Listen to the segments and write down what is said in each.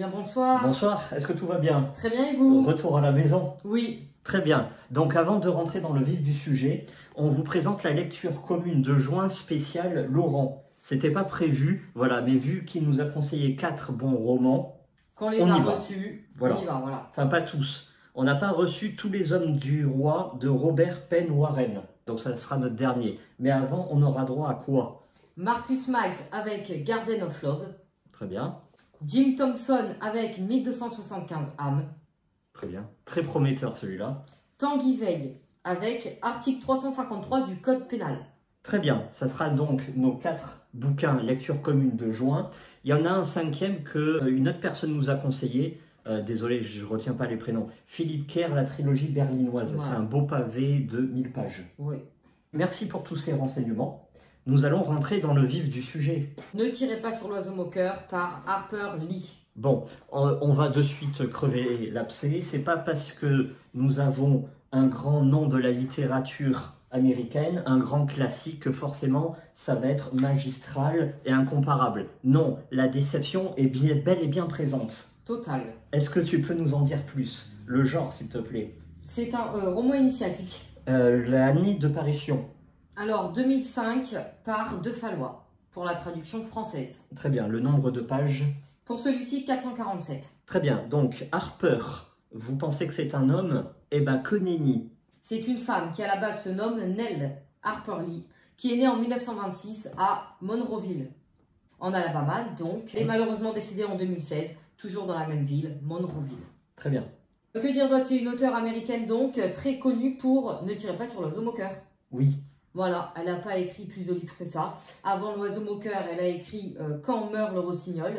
Bien, bonsoir. Bonsoir, est-ce que tout va bien? Très bien, et vous? Retour à la maison? Oui. Très bien. Donc avant de rentrer dans le vif du sujet, on vous présente la lecture commune de juin spéciale Laurent. C'était pas prévu, voilà, mais vu qu'il nous a conseillé 4 bons romans, Qu'on les on a y va. reçus, Voilà. on y va, voilà. Enfin, pas tous. On n'a pas reçu Tous les hommes du roi de Robert Penn Warren. Donc ça sera notre dernier. Mais avant, on aura droit à quoi? Marcus Malt avec Garden of Love. Très bien. Jim Thompson avec 1275 âmes. Très bien. Très prometteur celui-là. Tanguy Veil avec article 353 du Code pénal. Très bien, ça sera donc nos 4 bouquins lecture commune de juin. Il y en a un 5e que une autre personne nous a conseillé. Désolé, je ne retiens pas les prénoms. Philippe Kerr, la trilogie berlinoise. Ouais. C'est un beau pavé de 1000 pages. Oui. Merci pour tous ces renseignements. Nous allons rentrer dans le vif du sujet. Ne tirez pas sur l'oiseau moqueur par Harper Lee. Bon, on va de suite crever l'abcès. C'est pas parce que nous avons un grand nom de la littérature américaine, un grand classique, que forcément ça va être magistral et incomparable. Non, la déception est bel et bien présente. Total. Est-ce que tu peux nous en dire plus? Le genre, s'il te plaît. C'est un roman initiatique. L'année de parution. Alors, 2005 par De Fallois, pour la traduction française. Très bien, le nombre de pages. Pour celui-ci, 447. Très bien, donc Harper, vous pensez que c'est un homme? Eh ben, que nenni. C'est une femme qui à la base se nomme Nell Harper Lee, qui est née en 1926 à Monroeville, en Alabama donc. Elle est malheureusement décédée en 2016, toujours dans la même ville, Monroeville. Très bien. Que dire d'autre? C'est une auteure américaine donc, très connue pour Ne tirez pas sur l'oiseau moqueur. Oui. Voilà, elle n'a pas écrit plus de livres que ça. Avant l'oiseau moqueur, elle a écrit Quand meurt le rossignol,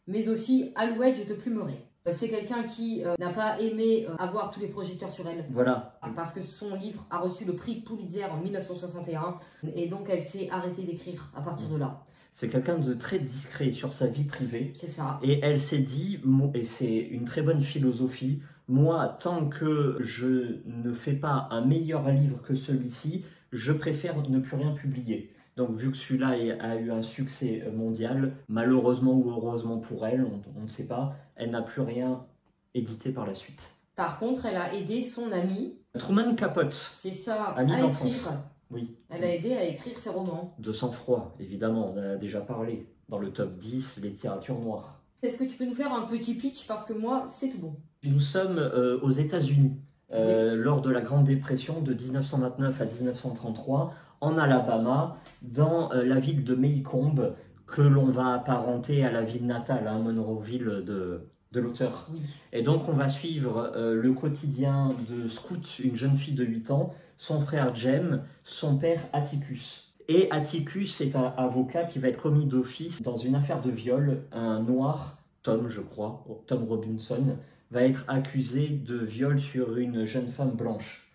mais aussi Alouette, je te plumerai. C'est quelqu'un qui n'a pas aimé avoir tous les projecteurs sur elle. Voilà. Parce que son livre a reçu le prix Pulitzer en 1961 et donc elle s'est arrêtée d'écrire à partir de là. C'est quelqu'un de très discret sur sa vie privée. C'est ça. Et elle s'est dit, et c'est une très bonne philosophie, moi, tant que je ne fais pas un meilleur livre que celui-ci, je préfère ne plus rien publier. Donc vu que celui-là a eu un succès mondial, malheureusement ou heureusement pour elle, on ne sait pas, elle n'a plus rien édité par la suite. Par contre, elle a aidé son amie. Truman Capote. C'est ça, Amie à d'enfance. écrire. Oui. Elle a aidé à écrire ses romans. De sang-froid, évidemment, on en a déjà parlé. Dans le top 10, littérature noire. Est-ce que tu peux nous faire un petit pitch? Parce que moi, c'est tout bon. Nous sommes aux États-Unis, lors de la Grande Dépression de 1929 à 1933, en Alabama, dans la ville de Maycomb, que l'on va apparenter à la ville natale, hein, Monroeville de l'auteur. Oui. Et donc on va suivre le quotidien de Scout, une jeune fille de 8 ans, son frère Jem, son père Atticus. Et Atticus est un avocat qui va être commis d'office dans une affaire de viol. Un noir, Tom je crois, Tom Robinson, va être accusé de viol sur une jeune femme blanche.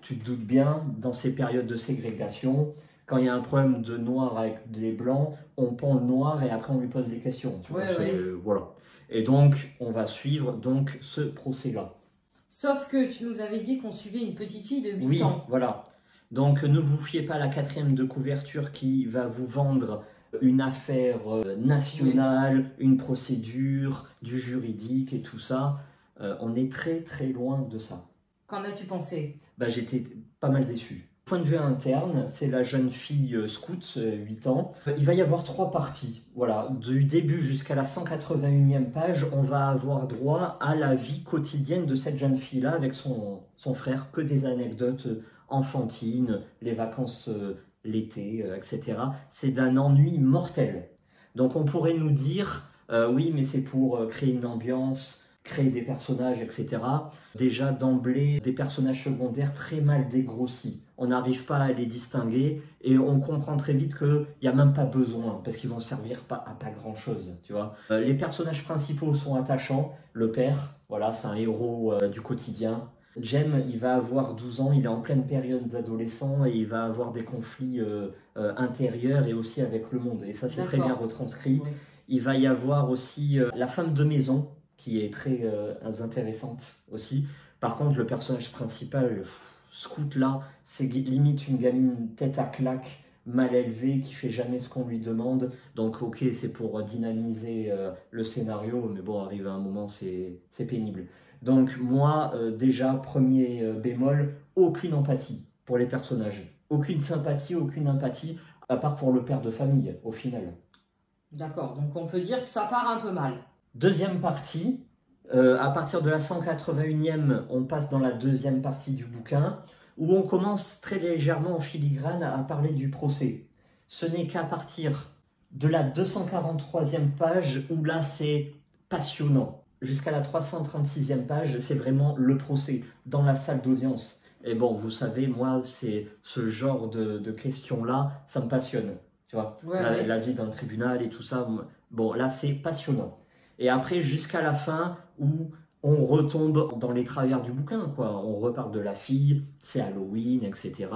Tu te doutes bien, dans ces périodes de ségrégation, quand il y a un problème de noir avec des blancs, on pend le noir et après on lui pose les questions. Tu vois, voilà. Et donc, on va suivre donc ce procès-là. Sauf que tu nous avais dit qu'on suivait une petite fille de 8 oui, ans. Voilà. Donc, ne vous fiez pas à la 4e de couverture qui va vous vendre une affaire nationale, une procédure, du juridique et tout ça. On est très très loin de ça. Qu'en as-tu pensé? J'étais pas mal déçu. Point de vue interne, c'est la jeune fille Scout, 8 ans. Il va y avoir 3 parties. Voilà, du début jusqu'à la 181e page, on va avoir droit à la vie quotidienne de cette jeune fille-là avec son frère, que des anecdotes enfantines, les vacances l'été, etc. C'est d'un ennui mortel. Donc on pourrait nous dire, oui, mais c'est pour créer une ambiance, créer des personnages, etc. Déjà d'emblée, des personnages secondaires très mal dégrossis. On n'arrive pas à les distinguer et on comprend très vite qu'il n'y a même pas besoin parce qu'ils vont servir à pas grand-chose, tu vois. Les personnages principaux sont attachants. Le père, voilà, c'est un héros du quotidien. Jem, il va avoir 12 ans, il est en pleine période d'adolescent et il va avoir des conflits intérieurs et aussi avec le monde. Et ça, c'est très bien retranscrit. Oui. Il va y avoir aussi la femme de maison, qui est très intéressante aussi. Par contre, le personnage principal, Scout là, c'est limite une gamine tête à claque, mal élevé, qui fait jamais ce qu'on lui demande. Donc ok, c'est pour dynamiser le scénario, mais bon, arrivé à un moment, c'est pénible. Donc moi, déjà, premier bémol, aucune empathie pour les personnages. Aucune sympathie, aucune empathie, à part pour le père de famille, au final. D'accord, donc on peut dire que ça part un peu mal. Deuxième partie, à partir de la 181e, on passe dans la deuxième partie du bouquin, où on commence très légèrement en filigrane à parler du procès. Ce n'est qu'à partir de la 243e page où là c'est passionnant. Jusqu'à la 336e page, c'est vraiment le procès dans la salle d'audience. Et bon, vous savez, moi, c'est ce genre de questions-là, ça me passionne. Tu vois, la vie d'un tribunal et tout ça. Bon, là, c'est passionnant. Et après, jusqu'à la fin, où on retombe dans les travers du bouquin, quoi. On reparle de la fille, c'est Halloween, etc.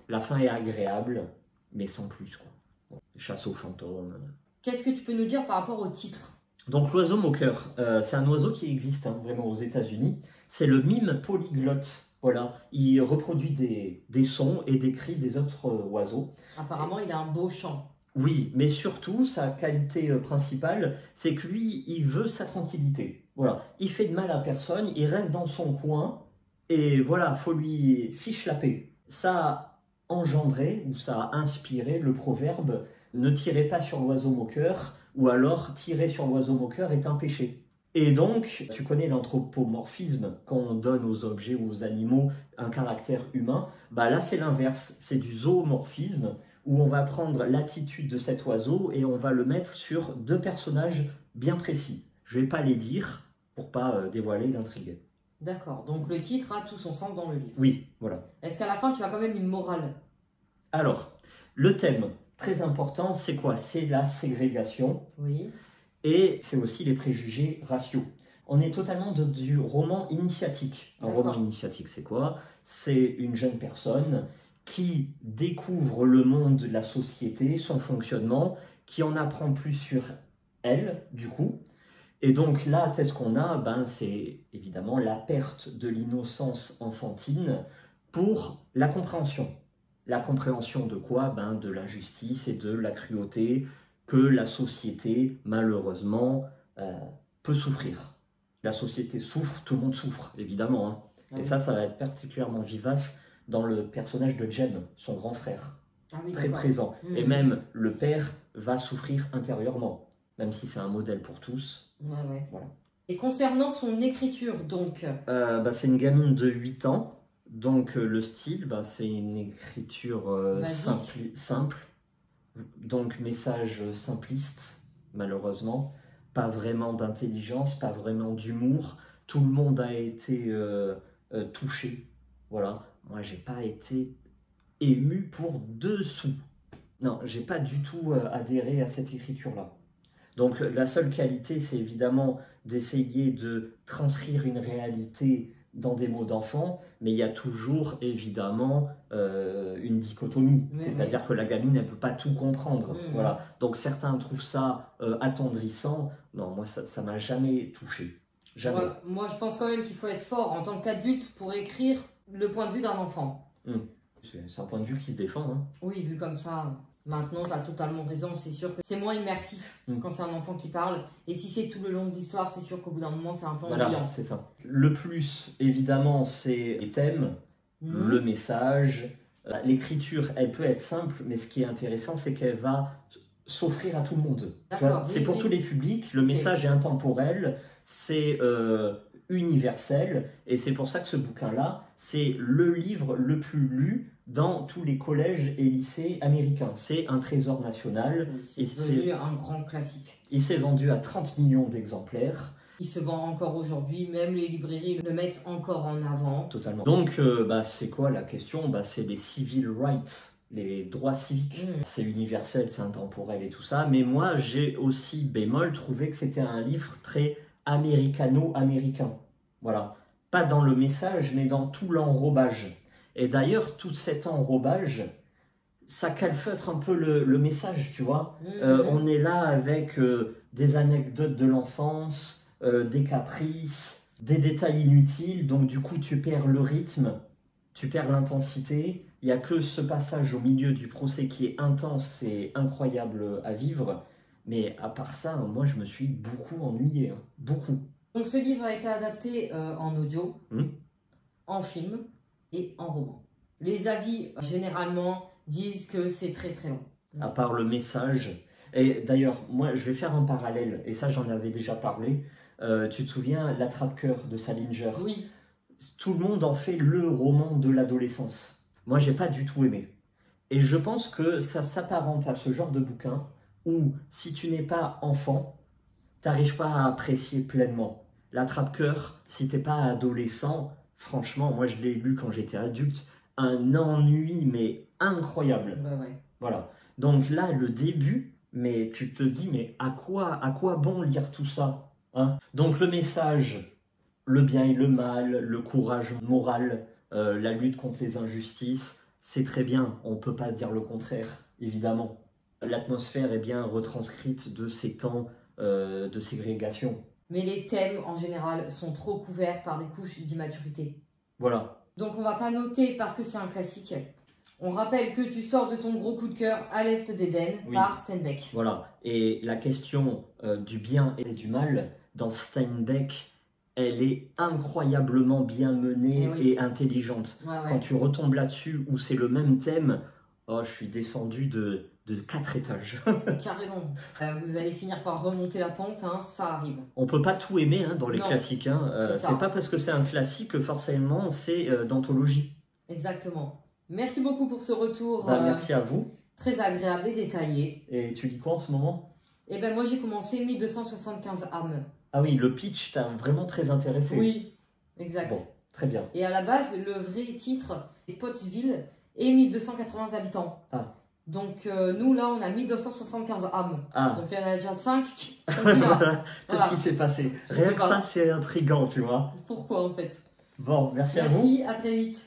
La fin est agréable, mais sans plus, quoi. Bon, chasse aux fantômes. Qu'est-ce que tu peux nous dire par rapport au titre? Donc, l'oiseau moqueur, c'est un oiseau qui existe vraiment aux États-Unis. C'est le mime polyglotte. Voilà, il reproduit des sons et des cris des autres oiseaux. Apparemment, il a un beau chant. Oui, mais surtout, sa qualité principale, c'est que lui, il veut sa tranquillité. Voilà, il fait de mal à personne, il reste dans son coin, et voilà, faut lui fiche la paix. Ça a engendré, ou ça a inspiré le proverbe « Ne tirez pas sur l'oiseau moqueur », ou alors « Tirer sur l'oiseau moqueur est un péché ». Et donc, tu connais l'anthropomorphisme, quand on donne aux objets ou aux animaux un caractère humain, bah là c'est l'inverse, c'est du zoomorphisme, où on va prendre l'attitude de cet oiseau et on va le mettre sur deux personnages bien précis. Je ne vais pas les dire pour pas dévoiler l'intrigue. D'accord, donc le titre a tout son sens dans le livre. Oui, voilà. Est-ce qu'à la fin tu as quand même une morale? Alors, le thème très important, c'est quoi? C'est la ségrégation. Oui. Et c'est aussi les préjugés raciaux. On est totalement du roman initiatique. Un roman initiatique, c'est quoi? C'est une jeune personne qui découvre le monde, la société, son fonctionnement, qui en apprend plus sur elle, du coup. Et donc là, qu'est-ce qu'on a? C'est évidemment la perte de l'innocence enfantine pour la compréhension. La compréhension de quoi? De l'injustice et de la cruauté que la société, malheureusement, peut souffrir. La société souffre, tout le monde souffre, évidemment. Hein. Ah, et oui. Ça va être particulièrement vivace dans le personnage de Jem, son grand frère. Ah, oui, très présent. Et même le père va souffrir intérieurement, même si c'est un modèle pour tous. Ouais. Voilà. Et concernant son écriture, donc c'est une gamine de 8 ans. Donc le style, c'est une écriture simple. Donc message simpliste, malheureusement. Pas vraiment d'intelligence, pas vraiment d'humour. Tout le monde a été touché. Voilà. Moi, j'ai pas été ému pour 2 sous. Non, j'ai pas du tout adhéré à cette écriture-là. Donc la seule qualité, c'est évidemment d'essayer de transcrire une réalité dans des mots d'enfant, mais il y a toujours évidemment une dichotomie, c'est-à-dire que la gamine, elle ne peut pas tout comprendre. Voilà. Donc certains trouvent ça attendrissant. Non, moi, ça m'a jamais touché. Jamais. Moi, je pense quand même qu'il faut être fort en tant qu'adulte pour écrire le point de vue d'un enfant. C'est un point de vue qui se défend. Hein. Oui, vu comme ça. Maintenant, tu as totalement raison, c'est sûr que c'est moins immersif quand c'est un enfant qui parle. Et si c'est tout le long de l'histoire, c'est sûr qu'au bout d'un moment, c'est un peu ennuyant. Voilà, c'est ça. Le plus, évidemment, c'est les thèmes, le message. L'écriture, elle peut être simple, mais ce qui est intéressant, c'est qu'elle va s'offrir à tout le monde. C'est pour tous les publics, le message est intemporel, c'est universel, et c'est pour ça que ce bouquin-là, c'est le livre le plus lu dans tous les collèges et lycées américains. C'est un trésor national. Oui, c'est devenu un grand classique. Il s'est vendu à 30 millions d'exemplaires. Il se vend encore aujourd'hui, même les librairies le mettent encore en avant. Totalement. Donc, c'est quoi la question? C'est les civil rights, les droits civiques. C'est universel, c'est intemporel et tout ça. Mais moi, j'ai aussi, bémol, trouvé que c'était un livre très américano-américain. Voilà. Pas dans le message, mais dans tout l'enrobage. Et d'ailleurs, tout cet enrobage, ça calfeutre un peu le message, tu vois. On est là avec des anecdotes de l'enfance, des caprices, des détails inutiles, donc du coup tu perds le rythme. tu perds l'intensité. Il n'y a que ce passage au milieu du procès qui est intense et incroyable à vivre. Mais à part ça, moi, je me suis beaucoup ennuyé. Hein. Beaucoup. Donc ce livre a été adapté en audio, Hmm. en film et en roman. Les avis, généralement, disent que c'est très très long. À part le message. Et d'ailleurs, moi, je vais faire un parallèle. Et ça, j'en avais déjà parlé. Tu te souviens, L'Attrape-cœur de Salinger? Oui. Tout le monde en fait le roman de l'adolescence. Moi, j'ai pas du tout aimé. Et je pense que ça s'apparente à ce genre de bouquin où, si tu n'es pas enfant, t'arrives pas à apprécier pleinement. L'Attrape-cœur, si t'es pas adolescent, franchement, moi je l'ai lu quand j'étais adulte, un ennui, mais incroyable. Ouais. Voilà. Donc là, le début, mais tu te dis, mais à quoi bon lire tout ça, hein? Donc le message, le bien et le mal, le courage moral, la lutte contre les injustices, c'est très bien, on ne peut pas dire le contraire, évidemment. L'atmosphère est bien retranscrite de ces temps de ségrégation. Mais les thèmes, en général, sont trop couverts par des couches d'immaturité. Voilà. Donc on va pas noter parce que c'est un classique. On rappelle que tu sors de ton gros coup de cœur à l'Est d'Éden par Steinbeck. Voilà. Et la question du bien et du mal, dans Steinbeck, elle est incroyablement bien menée et intelligente. Ouais. Quand tu retombes là-dessus, où c'est le même thème, oh, je suis descendu de 4 étages. Carrément. Vous allez finir par remonter la pente, hein, ça arrive. On peut pas tout aimer hein, dans les Non, classiques. Hein. C'est pas parce que c'est un classique que forcément c'est d'anthologie. Exactement. Merci beaucoup pour ce retour. Merci à vous. Très agréable et détaillé. Et tu lis quoi en ce moment? Eh ben moi j'ai commencé 1275 âmes. Ah oui, le pitch t'a vraiment très intéressé. Oui, exact. Bon, très bien. Et à la base, le vrai titre est Pottsville et 1280 habitants. Ah. Donc nous là on a 1275 âmes. Ah. Donc il y en a déjà 5 qui Voilà. Qu'est-ce qui s'est passé? Je Rien sais que pas. ça, c'est intriguant, tu vois. Pourquoi en fait? Bon, merci à vous. Merci, à très vite.